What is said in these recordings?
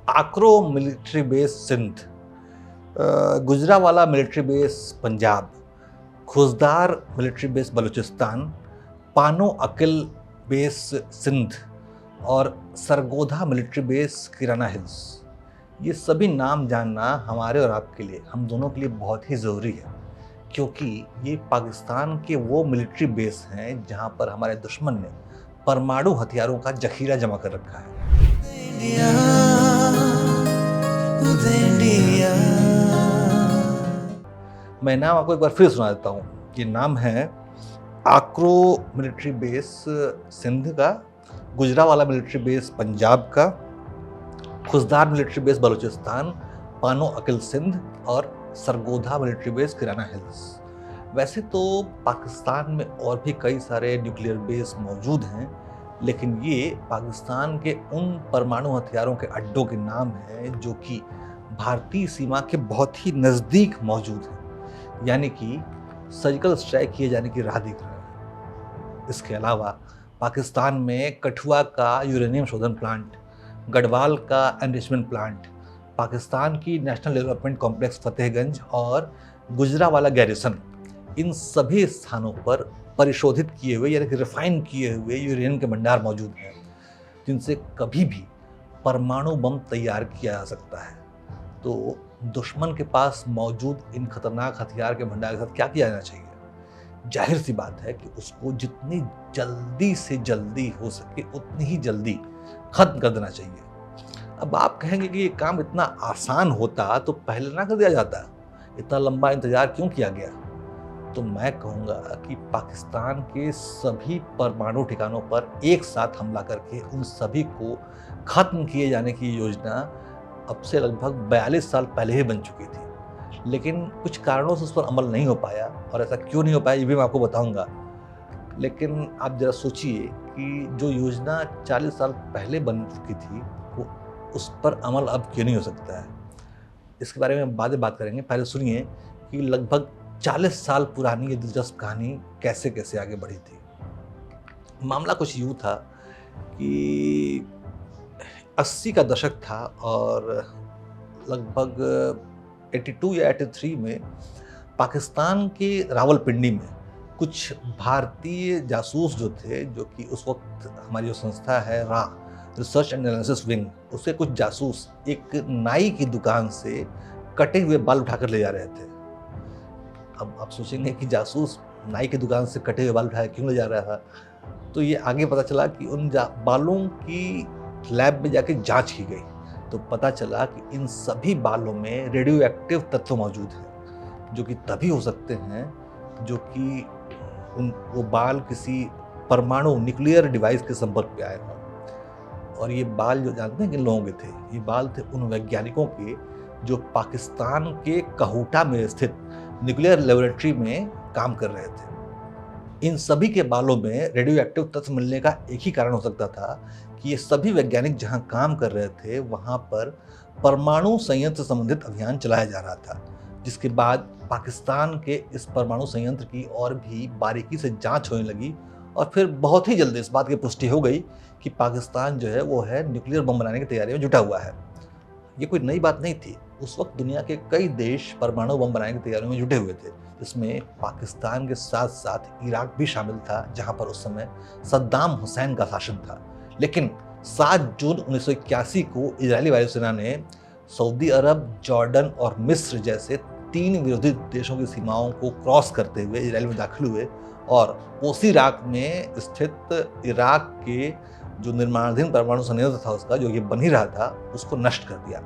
आक्रो military base Sindh, Gujranwala military base Punjab, Khuzdar military base Balochistan, Pano Akil base Sindh और Sargodha military base Kirana Hills. ये सभी नाम जानना हमारे और आपके लिए, हम दोनों के लिए बहुत ही ज़रूरी है, क्योंकि ये पाकिस्तान के वो मिलिट्री बेस हैं जहां पर हमारे दुश्मन ने परमाणु हथियारों का जखीरा जमा कर रखा है। मैं नाम आपको एक बार फिर सुना देता हूँ। ये नाम है आक्रो मिलिट्री बेस सिंध का, गुजरावाला मिलिट्री बेस पंजाब का, खुजदार मिलिट्री बेस बलूचिस्तान, पानो अकिल सिंध और Sargodha military base Kirana hills. वैसे तो पाकिस्तान में और भी कई सारे न्यूक्लियर बेस मौजूद हैं, लेकिन ये पाकिस्तान के उन परमाणु हथियारों के अड्डों के नाम हैं जो कि भारतीय सीमा के बहुत ही नज़दीक मौजूद हैं, यानी कि सर्जिकल स्ट्राइक किए जाने की राह देख रहे हैं। इसके अलावा पाकिस्तान में कठुआ का यूरेनियम शोधन प्लांट, गढ़वाल का एनरिचमेंट प्लांट, पाकिस्तान की नेशनल डेवलपमेंट कॉम्प्लेक्स फतेहगंज और गुजरावाला गैरिसन, इन सभी स्थानों पर परिशोधित किए हुए यानी कि रिफाइन किए हुए यूरेनियम के भंडार मौजूद हैं, जिनसे कभी भी परमाणु बम तैयार किया जा सकता है। तो दुश्मन के पास मौजूद इन खतरनाक हथियार के भंडार के साथ क्या किया जाना चाहिए? जाहिर सी बात है कि उसको जितनी जल्दी से जल्दी हो सके उतनी ही जल्दी खत्म कर देना चाहिए। अब आप कहेंगे कि ये काम इतना आसान होता तो पहले ना कर दिया जाता, इतना लंबा इंतजार क्यों किया गया? तो मैं कहूँगा कि पाकिस्तान के सभी परमाणु ठिकानों पर एक साथ हमला करके उन सभी को खत्म किए जाने की योजना अब से लगभग 42 साल पहले ही बन चुकी थी, लेकिन कुछ कारणों से उस पर अमल नहीं हो पाया। और ऐसा क्यों नहीं हो पाया ये भी मैं आपको बताऊंगा। लेकिन आप जरा सोचिए कि जो योजना 40 साल पहले बन चुकी थी वो उस पर अमल अब क्यों नहीं हो सकता है, इसके बारे में बाद में बात करेंगे। पहले सुनिए कि लगभग 40 साल पुरानी ये दिलचस्प कहानी कैसे कैसे आगे बढ़ी थी। मामला कुछ यूँ था कि 80 का दशक था और लगभग 82 या 83 में पाकिस्तान के रावलपिंडी में कुछ भारतीय जासूस जो थे, जो कि उस वक्त हमारी जो संस्था है रा रिसर्च एंड एनालिसिस विंग, उसके कुछ जासूस एक नाई की दुकान से कटे हुए बाल उठाकर ले जा रहे थे। अब आप सोचेंगे कि जासूस नाई की दुकान से कटे हुए बाल उठाए क्यों ले जा रहा था? तो ये आगे पता चला कि उन बालों की लैब में जाके जांच की गई तो पता चला कि इन सभी बालों में रेडियो एक्टिव तत्व मौजूद हैं, जो कि तभी हो सकते हैं जो कि वो बाल किसी परमाणु न्यूक्लियर डिवाइस के संपर्क में आए हों। और ये बाल जो जानते हैं किन लोगों के थे? ये बाल थे उन वैज्ञानिकों के जो पाकिस्तान के कहूटा में स्थित न्यूक्लियर लेबोरेटरी में काम कर रहे थे। इन सभी के बालों में रेडियो एक्टिव तत्व मिलने का एक ही कारण हो सकता था कि ये सभी वैज्ञानिक जहां काम कर रहे थे वहां पर परमाणु संयंत्र संबंधित अभियान चलाया जा रहा था, जिसके बाद पाकिस्तान के इस परमाणु संयंत्र की और भी बारीकी से जांच होने लगी और फिर बहुत ही जल्दी इस बात की पुष्टि हो गई कि पाकिस्तान जो है वो है न्यूक्लियर बम बनाने की तैयारी में जुटा हुआ है। ये कोई नई बात नहीं थी। उस वक्त दुनिया के कई देश परमाणु बम बनाने की तैयारियों में जुटे हुए थे, जिसमें पाकिस्तान के साथ साथ इराक भी शामिल था, जहां पर उस समय सद्दाम हुसैन का शासन था। लेकिन 7 जून 1981 को इजरायली वायुसेना ने सऊदी अरब, जॉर्डन और मिस्र जैसे 3 विरोधी देशों की सीमाओं को क्रॉस करते हुए इजरायल में दाखिल हुए और उसी इराक में स्थित इराक के जो निर्माणाधीन परमाणु संयंत्र था उसका, जो ये बन ही रहा था, उसको नष्ट कर दिया।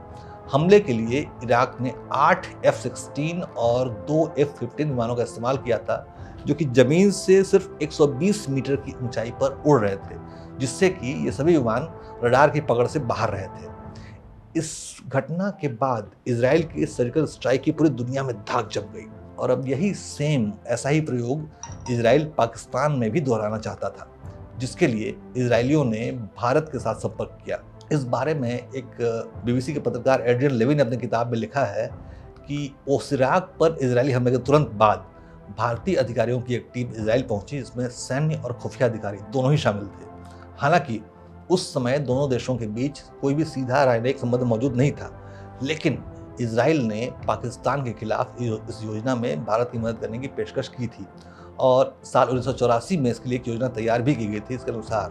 हमले के लिए इराक ने 8 F-16 और 2 F-15 विमानों का इस्तेमाल किया था, जो कि जमीन से सिर्फ 120 मीटर की ऊंचाई पर उड़ रहे थे, जिससे कि ये सभी विमान रडार की पकड़ से बाहर रहे थे। इस घटना के बाद इजराइल की सर्जिकल स्ट्राइक की पूरी दुनिया में धाक जम गई और अब यही ऐसा ही प्रयोग इजराइल पाकिस्तान में भी दोहराना चाहता था, जिसके लिए इजरायलियों ने भारत के साथ संपर्क किया। इस बारे में एक बीबीसी के पत्रकार एड्रियन लेवी ने अपनी किताब में लिखा है कि ओसिराक पर इजरायली हमले के तुरंत बाद भारतीय अधिकारियों की एक टीम इजराइल पहुंची, जिसमें सैन्य और खुफिया अधिकारी दोनों ही शामिल थे। हालांकि उस समय दोनों देशों के बीच कोई भी सीधा राजनयिक संबंध मौजूद नहीं था, लेकिन इजराइल ने पाकिस्तान के खिलाफ इस योजना में भारत की मदद करने की पेशकश की थी और साल 1984 में इसके लिए एक योजना तैयार भी की गई थी। इसके अनुसार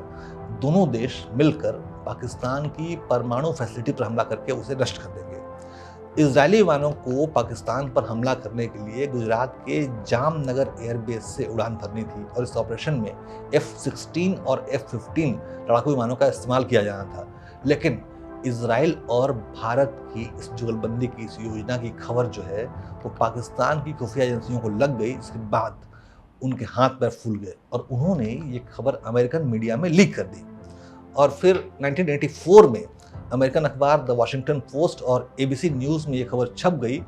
दोनों देश मिलकर पाकिस्तान की परमाणु फैसिलिटी पर हमला करके उसे नष्ट कर देंगे। इजरायली विमानों को पाकिस्तान पर हमला करने के लिए गुजरात के जामनगर एयरबेस से उड़ान भरनी थी और इस ऑपरेशन में F-16 और F-15 लड़ाकू विमानों का इस्तेमाल किया जाना था। लेकिन इजराइल और भारत की इस जुगलबंदी की, इस योजना की खबर जो है वो पाकिस्तान की खुफिया एजेंसियों को लग गई। इसके बाद उनके हाथ पैर फूल गए और उन्होंने ये खबर अमेरिकन मीडिया में लीक कर दी। और फिर 1984 में अमेरिकन अखबार द वाशिंगटन पोस्ट और ABC न्यूज़ में ये खबर छप गई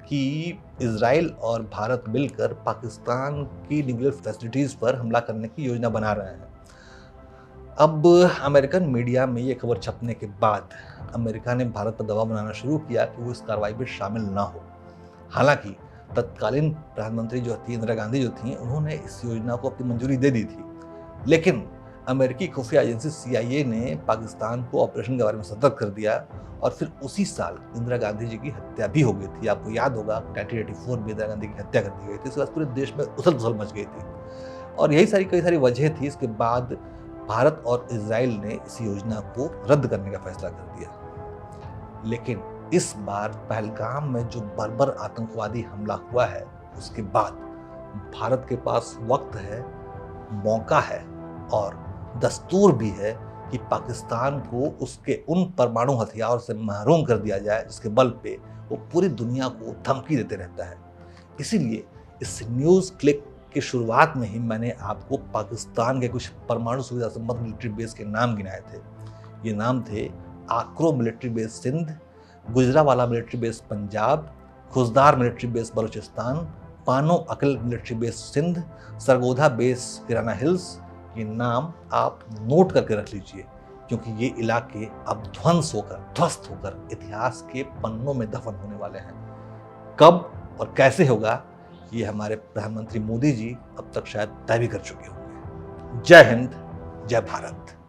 कि इजराइल और भारत मिलकर पाकिस्तान की न्यूक्लियर फैसिलिटीज़ पर हमला करने की योजना बना रहे हैं। अब अमेरिकन मीडिया में ये खबर छपने के बाद अमेरिका ने भारत पर दबाव बनाना शुरू किया कि वो इस कार्रवाई में शामिल ना हो। हालांकि तत्कालीन प्रधानमंत्री जो थी, इंदिरा गांधी जो थी, उन्होंने इस योजना को अपनी मंजूरी दे दी थी। लेकिन अमेरिकी खुफिया एजेंसी CIA ने पाकिस्तान को ऑपरेशन के बारे में सतर्क कर दिया और फिर उसी साल इंदिरा गांधी जी की हत्या भी हो गई थी। आपको याद होगा 1984 में इंदिरा गांधी की हत्या कर दी गई थी। इसके बाद पूरे देश में उथल पुथल मच गई थी और यही कई सारी वजह थी। इसके बाद भारत और इजराइल ने इस योजना को रद्द करने का फैसला कर दिया। लेकिन इस बार पहलगाम में जो बर्बर आतंकवादी हमला हुआ है, उसके बाद भारत के पास वक्त है, मौका है और दस्तूर भी है कि पाकिस्तान को उसके उन परमाणु हथियार से महरूम कर दिया जाए जिसके बल पे वो पूरी दुनिया को धमकी देते रहता है। इसीलिए इस न्यूज़ क्लिक की शुरुआत में ही मैंने आपको पाकिस्तान के कुछ परमाणु सुविधा संबंध मिलिट्री बेस के नाम गिनाए थे। ये नाम थे Akro military base Sindh, Gujranwala military base Punjab, Khuzdar military base Balochistan, Pano Akil military base Sindh, Sargodha base Kirana Hills. ये नाम आप नोट करके रख लीजिए क्योंकि ये इलाके अब ध्वस्त होकर इतिहास के पन्नों में दफन होने वाले हैं। कब और कैसे होगा ये हमारे प्रधानमंत्री मोदी जी अब तक शायद तय भी कर चुके होंगे। जय हिंद, जय भारत।